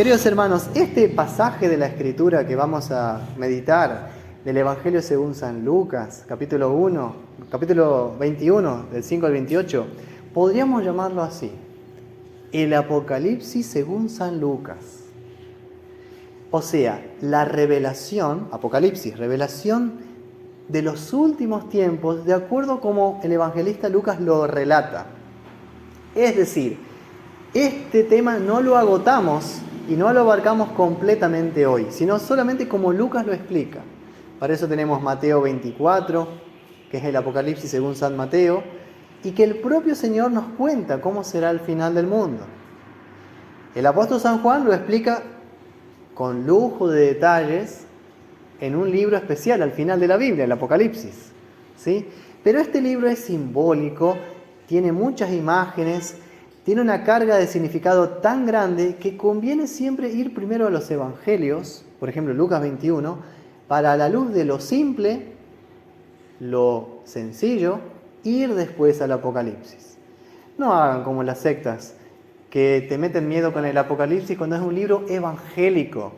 Queridos hermanos, este pasaje de la Escritura que vamos a meditar del Evangelio según San Lucas, capítulo 21, del 5 al 28, podríamos llamarlo así: el Apocalipsis según San Lucas. O sea, la revelación, Apocalipsis, revelación de los últimos tiempos, de acuerdo a como el evangelista Lucas lo relata. Es decir, este tema no lo agotamos y no lo abarcamos completamente hoy, sino solamente como Lucas lo explica. Para eso tenemos Mateo 24, que es el Apocalipsis según San Mateo, y que el propio Señor nos cuenta cómo será el final del mundo. El apóstol San Juan lo explica con lujo de detalles en un libro especial al final de la Biblia, el Apocalipsis, ¿sí? Pero este libro es simbólico, tiene muchas imágenes, tiene una carga de significado tan grande que conviene siempre ir primero a los evangelios, por ejemplo Lucas 21, para a la luz de lo simple, lo sencillo, ir después al Apocalipsis. No hagan como las sectas que te meten miedo con el Apocalipsis cuando es un libro evangélico,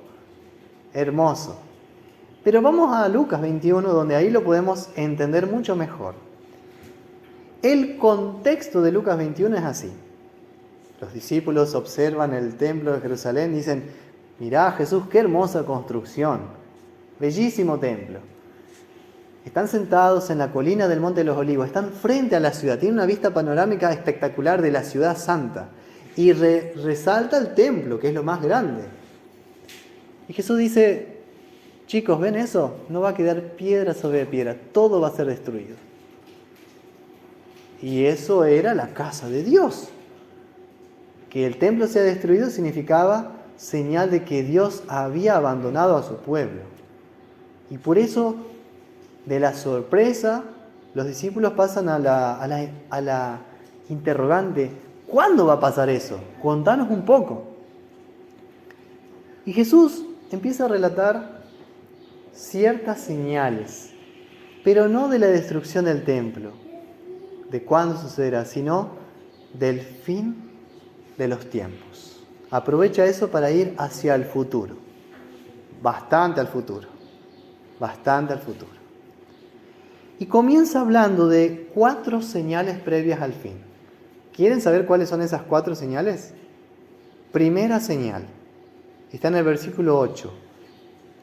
hermoso. Pero vamos a Lucas 21, donde ahí lo podemos entender mucho mejor. El contexto de Lucas 21 es así. Los discípulos observan el templo de Jerusalén y dicen: mirá, Jesús, qué hermosa construcción, bellísimo templo. Están sentados en la colina del Monte de los Olivos, están frente a la ciudad, tienen una vista panorámica espectacular de la ciudad santa y resalta el templo, que es lo más grande. Y Jesús dice: chicos, ¿ven eso? No va a quedar piedra sobre piedra, todo va a ser destruido. Y eso era la casa de Dios. Que el templo sea destruido significaba señal de que Dios había abandonado a su pueblo. Y por eso, de la sorpresa, los discípulos pasan a la interrogante: ¿cuándo va a pasar eso? Contanos un poco. Y Jesús empieza a relatar ciertas señales, pero no de la destrucción del templo, de cuándo sucederá, sino del fin de los tiempos. Aprovecha eso para ir hacia el futuro, bastante al futuro. Y comienza hablando de 4 señales previas al fin. ¿Quieren saber cuáles son esas 4 señales? Primera señal, está en el versículo 8.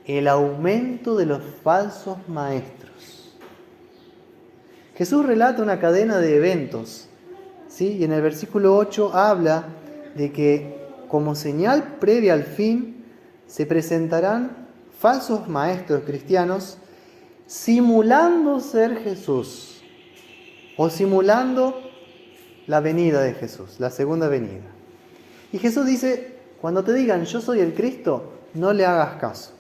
El aumento de los falsos maestros. Jesús relata una cadena de eventos, ¿sí? Y en el versículo 8 habla de que como señal previa al fin se presentarán falsos maestros cristianos simulando ser Jesús o simulando la venida de Jesús, la segunda venida. Y Jesús dice: cuando te digan yo soy el Cristo, no le hagas caso.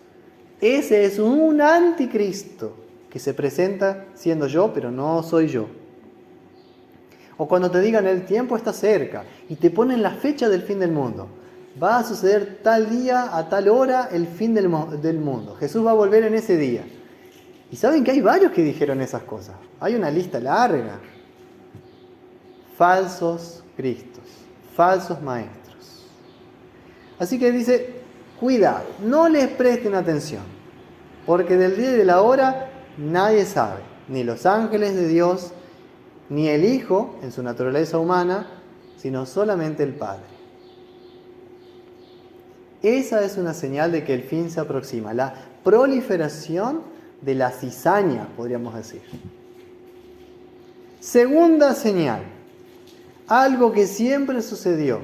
Ese es un anticristo que se presenta siendo yo, pero no soy yo. O cuando te digan el tiempo está cerca y te ponen la fecha del fin del mundo. Va a suceder tal día, a tal hora, el fin del mundo. Jesús va a volver en ese día. Y saben que hay varios que dijeron esas cosas. Hay una lista larga. Falsos cristos, falsos maestros. Así que dice: cuidado, no les presten atención, porque del día y de la hora nadie sabe, ni los ángeles de Dios, ni el Hijo en su naturaleza humana, sino solamente el Padre. Esa es una señal de que el fin se aproxima, la proliferación de la cizaña, podríamos decir. Segunda señal, algo que siempre sucedió,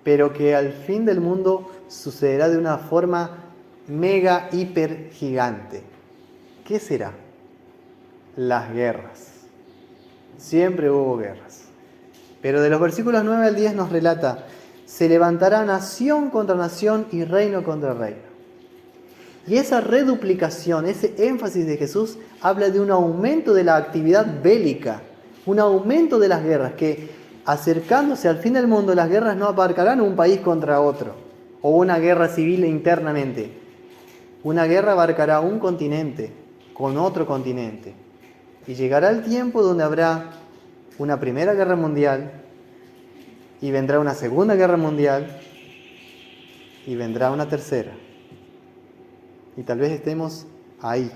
pero que al fin del mundo sucederá de una forma mega, hiper gigante. ¿Qué será? Las guerras. Siempre hubo guerras. Pero de los versículos 9 al 10 nos relata: se levantará nación contra nación y reino contra reino. Y esa reduplicación, ese énfasis de Jesús, habla de un aumento de la actividad bélica, un aumento de las guerras, que acercándose al fin del mundo, las guerras no abarcarán un país contra otro, o una guerra civil internamente. Una guerra abarcará un continente con otro continente. Y llegará el tiempo donde habrá una primera guerra mundial, y vendrá una segunda guerra mundial, y vendrá una tercera. Y tal vez estemos ahí.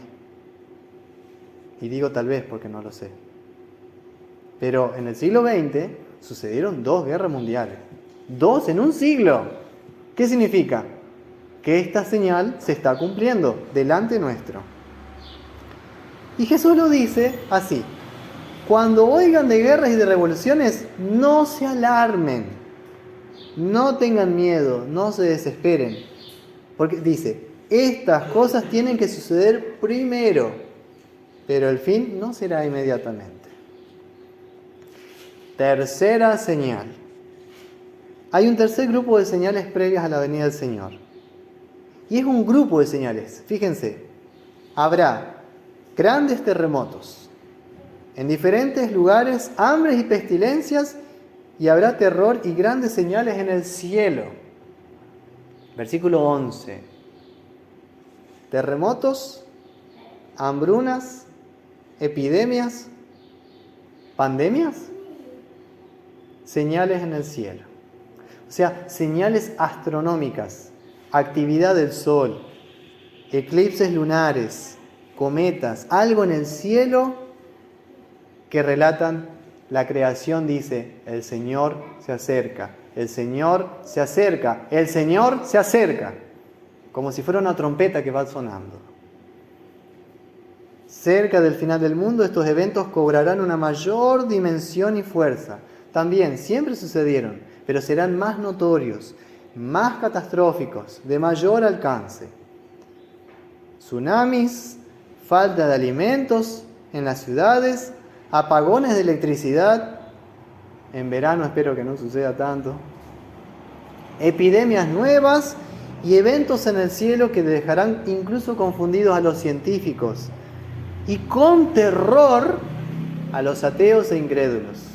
Y digo tal vez porque no lo sé. Pero en el siglo XX sucedieron 2 guerras mundiales. 2 en un siglo. ¿Qué significa? Que esta señal se está cumpliendo delante nuestro. Y Jesús lo dice así: cuando oigan de guerras y de revoluciones, no se alarmen, no tengan miedo, no se desesperen. Porque dice, estas cosas tienen que suceder primero, pero el fin no será inmediatamente. Tercera señal. Hay un tercer grupo de señales previas a la venida del Señor. Y es un grupo de señales. Fíjense, habrá grandes terremotos, en diferentes lugares, hambres y pestilencias, y habrá terror y grandes señales en el cielo. Versículo 11. Terremotos, hambrunas, epidemias, pandemias, señales en el cielo. O sea, señales astronómicas, actividad del sol, eclipses lunares, cometas, algo en el cielo que relatan la creación. Dice, el Señor se acerca, el Señor se acerca, el Señor se acerca, como si fuera una trompeta que va sonando. Cerca del final del mundo, estos eventos cobrarán una mayor dimensión y fuerza. También siempre sucedieron, pero serán más notorios, más catastróficos, de mayor alcance. Tsunamis, falta de alimentos en las ciudades, apagones de electricidad, en verano espero que no suceda tanto, epidemias nuevas y eventos en el cielo que dejarán incluso confundidos a los científicos y con terror a los ateos e incrédulos.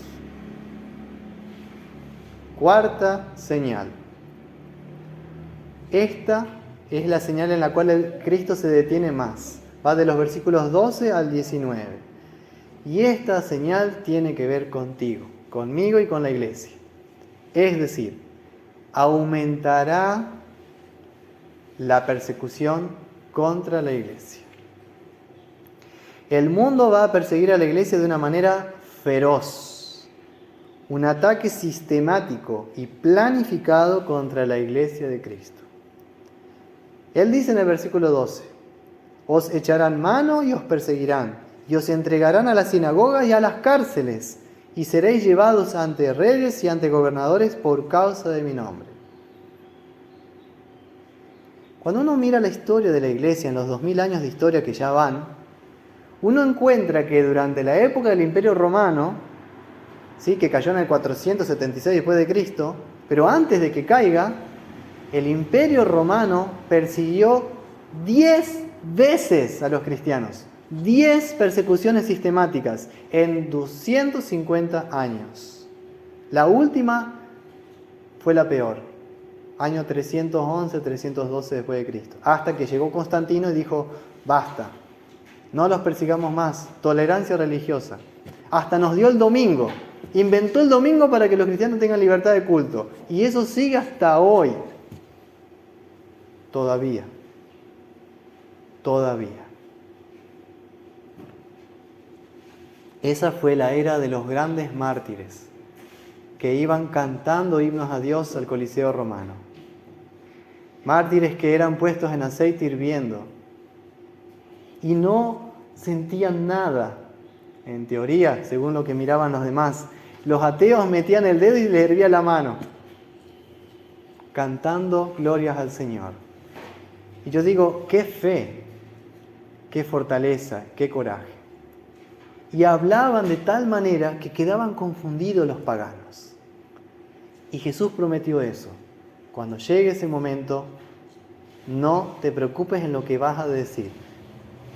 Cuarta señal. Esta es la señal en la cual el Cristo se detiene más. Va de los versículos 12 al 19. Y esta señal tiene que ver contigo, conmigo y con la iglesia. Es decir, aumentará la persecución contra la iglesia. El mundo va a perseguir a la iglesia de una manera feroz. Un ataque sistemático y planificado contra la iglesia de Cristo. Él dice en el versículo 12, os echarán mano y os perseguirán, y os entregarán a las sinagogas y a las cárceles, y seréis llevados ante reyes y ante gobernadores por causa de mi nombre. Cuando uno mira la historia de la iglesia en los 2000 años de historia que ya van, uno encuentra que durante la época del Imperio Romano, ¿sí?, que cayó en el 476 después de Cristo, pero antes de que caiga, el Imperio Romano persiguió 10 veces a los cristianos. 10 persecuciones sistemáticas en 250 años. La última fue la peor, año 311, 312 después de Cristo, hasta que llegó Constantino y dijo, basta, no los persigamos más, tolerancia religiosa. Hasta nos dio el domingo, inventó el domingo para que los cristianos tengan libertad de culto, y eso sigue hasta hoy. Todavía. Esa fue la era de los grandes mártires, que iban cantando himnos a Dios al Coliseo romano. Mártires que eran puestos en aceite hirviendo y no sentían nada, en teoría, según lo que miraban los demás. Los ateos metían el dedo y les hervía la mano, cantando glorias al Señor. Y yo digo, qué fe, qué fortaleza, qué coraje. Y hablaban de tal manera que quedaban confundidos los paganos. Y Jesús prometió eso. Cuando llegue ese momento, no te preocupes en lo que vas a decir,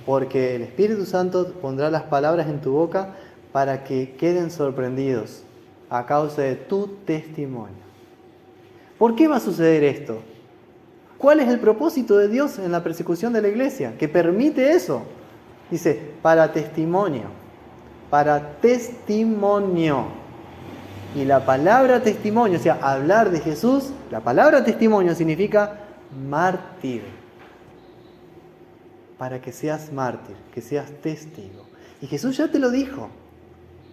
porque el Espíritu Santo pondrá las palabras en tu boca para que queden sorprendidos a causa de tu testimonio. ¿Por qué va a suceder esto? ¿Cuál es el propósito de Dios en la persecución de la iglesia? Que permite eso. Dice, para testimonio. Para testimonio. Y la palabra testimonio, o sea, hablar de Jesús, la palabra testimonio significa mártir. Para que seas mártir, que seas testigo. Y Jesús ya te lo dijo,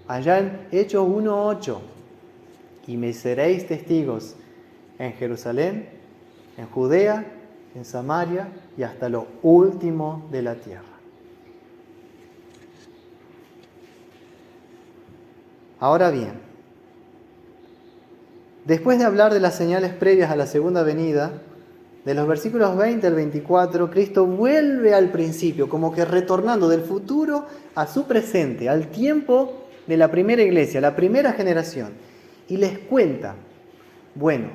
allá en Hechos 1:8. Y me seréis testigos en Jerusalén, en Judea, en Samaria y hasta lo último de la tierra. Ahora bien, después de hablar de las señales previas a la segunda venida, de los versículos 20 al 24, Cristo vuelve al principio, como que retornando del futuro a su presente, al tiempo de la primera iglesia, la primera generación, y les cuenta, bueno,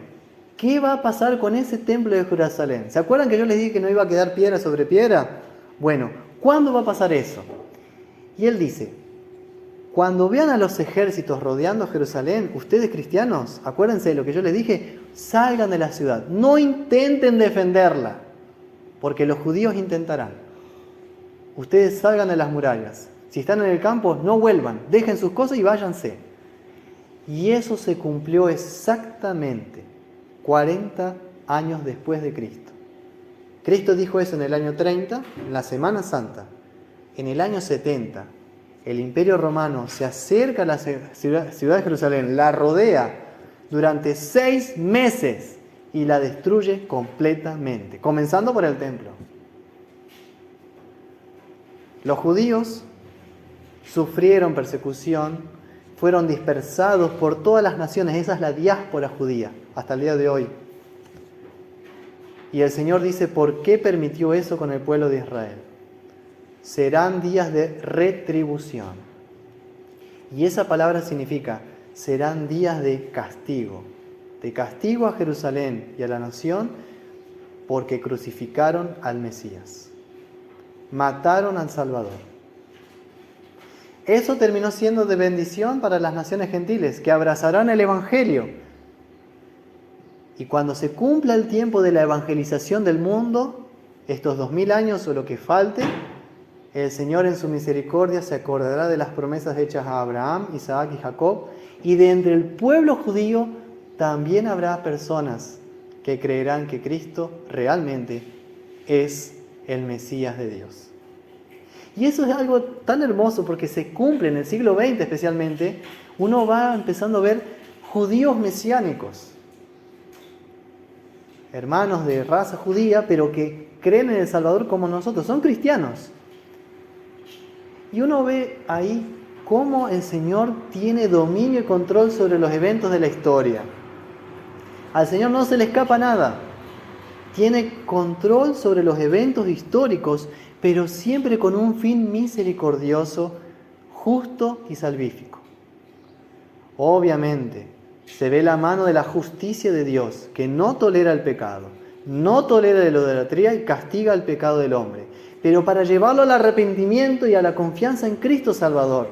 ¿qué va a pasar con ese templo de Jerusalén? ¿Se acuerdan que yo les dije que no iba a quedar piedra sobre piedra? Bueno, ¿cuándo va a pasar eso? Y él dice, cuando vean a los ejércitos rodeando Jerusalén, ustedes cristianos, acuérdense de lo que yo les dije, salgan de la ciudad, no intenten defenderla, porque los judíos intentarán. Ustedes salgan de las murallas, si están en el campo, no vuelvan, dejen sus cosas y váyanse. Y eso se cumplió exactamente 40 años después de Cristo. Cristo dijo eso en el año 30, en la Semana Santa. En el año 70, el Imperio Romano se acerca a la ciudad de Jerusalén, la rodea durante 6 meses y la destruye completamente, comenzando por el templo. Los judíos sufrieron persecución, fueron dispersados por todas las naciones, esa es la diáspora judía, hasta el día de hoy. Y el Señor dice, ¿por qué permitió eso con el pueblo de Israel? Serán días de retribución. Y esa palabra significa, serán días de castigo a Jerusalén y a la nación, porque crucificaron al Mesías, mataron al Salvador. Eso terminó siendo de bendición para las naciones gentiles, que abrazarán el Evangelio. Y cuando se cumpla el tiempo de la evangelización del mundo, estos 2000 años o lo que falte, el Señor en su misericordia se acordará de las promesas hechas a Abraham, Isaac y Jacob, y de entre el pueblo judío también habrá personas que creerán que Cristo realmente es el Mesías de Dios. Y eso es algo tan hermoso porque se cumple en el siglo XX especialmente. Uno va empezando a ver judíos mesiánicos, hermanos de raza judía, pero que creen en el Salvador como nosotros, son cristianos. Y uno ve ahí cómo el Señor tiene dominio y control sobre los eventos de la historia. Al Señor no se le escapa nada. Tiene control sobre los eventos históricos, pero siempre con un fin misericordioso, justo y salvífico. Obviamente, se ve la mano de la justicia de Dios, que no tolera el pecado, no tolera la idolatría y castiga el pecado del hombre, pero para llevarlo al arrepentimiento y a la confianza en Cristo Salvador.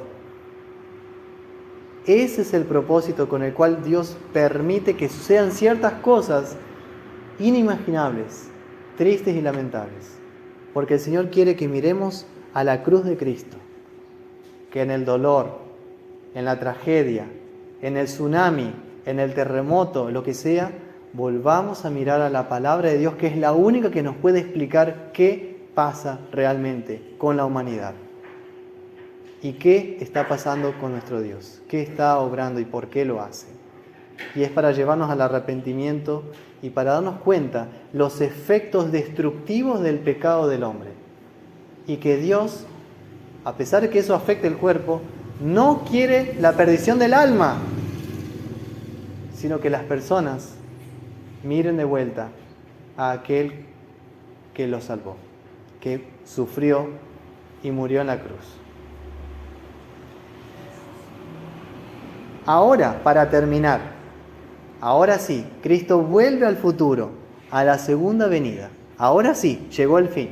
Ese es el propósito con el cual Dios permite que sucedan ciertas cosas inimaginables, tristes y lamentables. Porque el Señor quiere que miremos a la cruz de Cristo, que en el dolor, en la tragedia, en el tsunami, en el terremoto, lo que sea, volvamos a mirar a la palabra de Dios, que es la única que nos puede explicar qué pasa realmente con la humanidad. ¿Y qué está pasando con nuestro Dios? ¿Qué está obrando y por qué lo hace? Y es para llevarnos al arrepentimiento y para darnos cuenta los efectos destructivos del pecado del hombre. Y que Dios, a pesar de que eso afecte el cuerpo, no quiere la perdición del alma, sino que las personas miren de vuelta a aquel que los salvó, que sufrió y murió en la cruz. Ahora, para terminar, ahora sí, Cristo vuelve al futuro, a la segunda venida. Ahora sí, llegó el fin.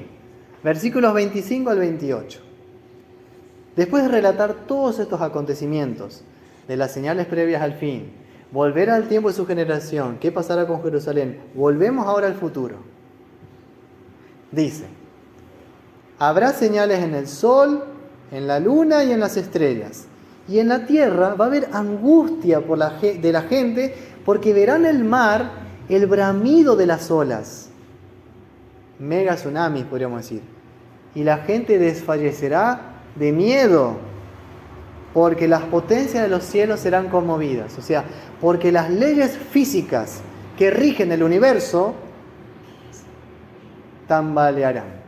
Versículos 25 al 28. Después de relatar todos estos acontecimientos, de las señales previas al fin, volver al tiempo de su generación, qué pasará con Jerusalén, volvemos ahora al futuro. Dice, habrá señales en el sol, en la luna y en las estrellas. Y en la tierra va a haber angustia de la gente, porque verán el mar, el bramido de las olas. mega tsunamis, podríamos decir. Y la gente desfallecerá de miedo, porque las potencias de los cielos serán conmovidas. O sea, porque las leyes físicas que rigen el universo tambalearán.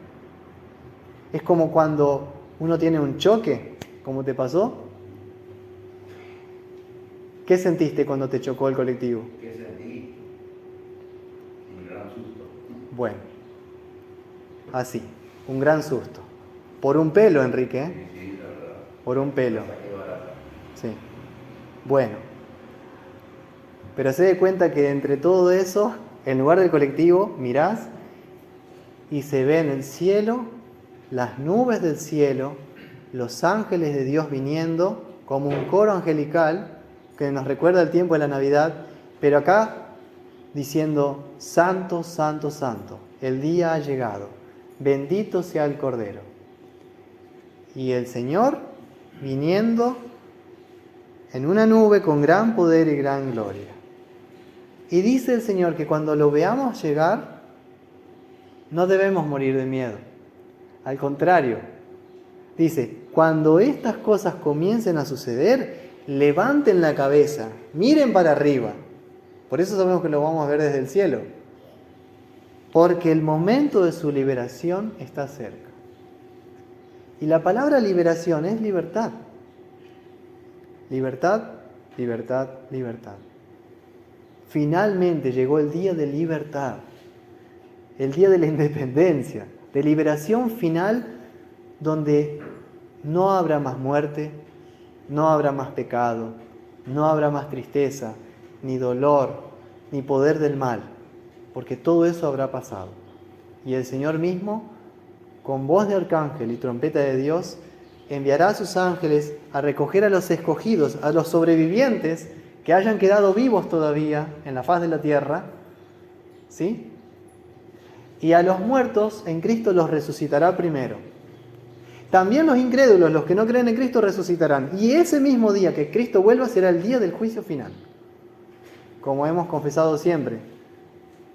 Es como cuando uno tiene un choque, como te pasó. ¿Qué sentiste cuando te chocó el colectivo? ¿Qué sentí? Un gran susto. Bueno, así, un gran susto. Por un pelo, Enrique, ¿eh? Sí, la verdad. Por un pelo. La saqué barata. Sí. Bueno. Pero se dé cuenta que entre todo eso, en lugar del colectivo, mirás y se ve en el cielo, las nubes del cielo, los ángeles de Dios viniendo, como un coro angelical, que nos recuerda el tiempo de la Navidad, pero acá diciendo, Santo, Santo, Santo, el día ha llegado, bendito sea el Cordero. Y el Señor viniendo en una nube con gran poder y gran gloria. Y dice el Señor que cuando lo veamos llegar, no debemos morir de miedo. Al contrario, dice, cuando estas cosas comiencen a suceder, levanten la cabeza, miren para arriba. Por eso sabemos que lo vamos a ver desde el cielo. Porque el momento de su liberación está cerca. Y la palabra liberación es libertad. Libertad, libertad, libertad. Finalmente llegó el día de libertad. El día de la independencia, de liberación final, donde no habrá más muerte, no habrá más pecado, no habrá más tristeza, ni dolor, ni poder del mal, porque todo eso habrá pasado. Y el Señor mismo, con voz de arcángel y trompeta de Dios, enviará a sus ángeles a recoger a los escogidos, a los sobrevivientes que hayan quedado vivos todavía en la faz de la tierra, ¿sí? Y a los muertos en Cristo los resucitará primero. También los incrédulos, los que no creen en Cristo, resucitarán. Y ese mismo día que Cristo vuelva será el día del juicio final. Como hemos confesado siempre,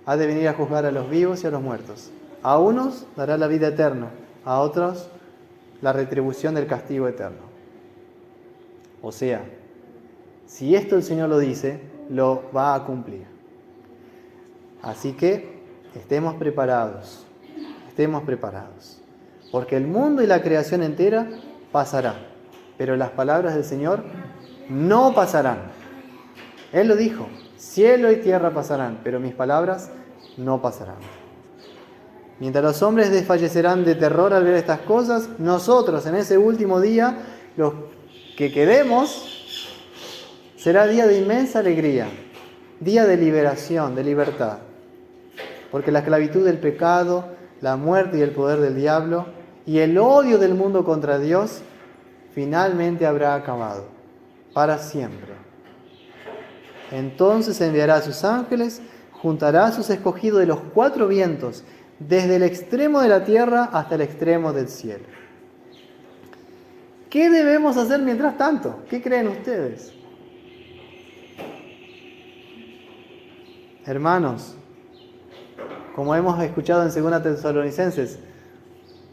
ha de venir a juzgar a los vivos y a los muertos. A unos dará la vida eterna, a otros la retribución del castigo eterno. O sea, si esto el Señor lo dice, lo va a cumplir. Así que estemos preparados, porque el mundo y la creación entera pasará, pero las palabras del Señor no pasarán. Él lo dijo, cielo y tierra pasarán, pero mis palabras no pasarán. Mientras los hombres desfallecerán de terror al ver estas cosas, nosotros en ese último día, los que quedemos, será día de inmensa alegría, día de liberación, de libertad. Porque la esclavitud del pecado, la muerte y el poder del diablo y el odio del mundo contra Dios finalmente habrá acabado para siempre. Entonces enviará a sus ángeles, juntará a sus escogidos de los cuatro vientos, desde el extremo de la tierra hasta el extremo del cielo. ¿Qué debemos hacer mientras tanto? ¿Qué creen ustedes? Hermanos, como hemos escuchado en 2 Tesalonicenses,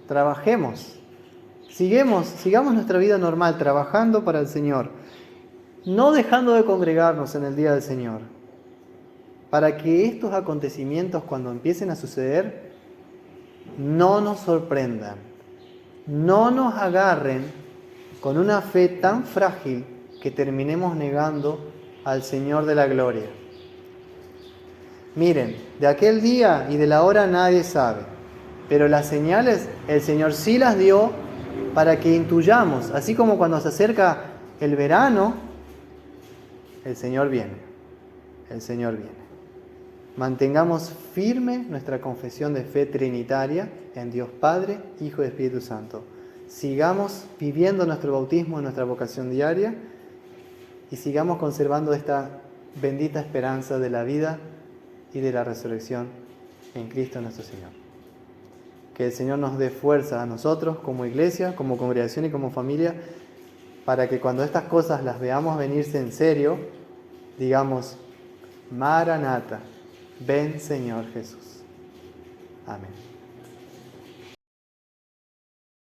trabajemos, sigamos nuestra vida normal, trabajando para el Señor, no dejando de congregarnos en el día del Señor, para que estos acontecimientos, cuando empiecen a suceder, no nos sorprendan, no nos agarren con una fe tan frágil que terminemos negando al Señor de la gloria. Miren, de aquel día y de la hora nadie sabe, pero las señales el Señor sí las dio para que intuyamos, así como cuando se acerca el verano, el Señor viene, el Señor viene. Mantengamos firme nuestra confesión de fe trinitaria en Dios Padre, Hijo y Espíritu Santo. Sigamos viviendo nuestro bautismo en nuestra vocación diaria y sigamos conservando esta bendita esperanza de la vida y de la resurrección en Cristo nuestro Señor. Que el Señor nos dé fuerza a nosotros como iglesia, como congregación y como familia, para que cuando estas cosas las veamos venirse en serio, digamos, Maranata, ven Señor Jesús. Amén.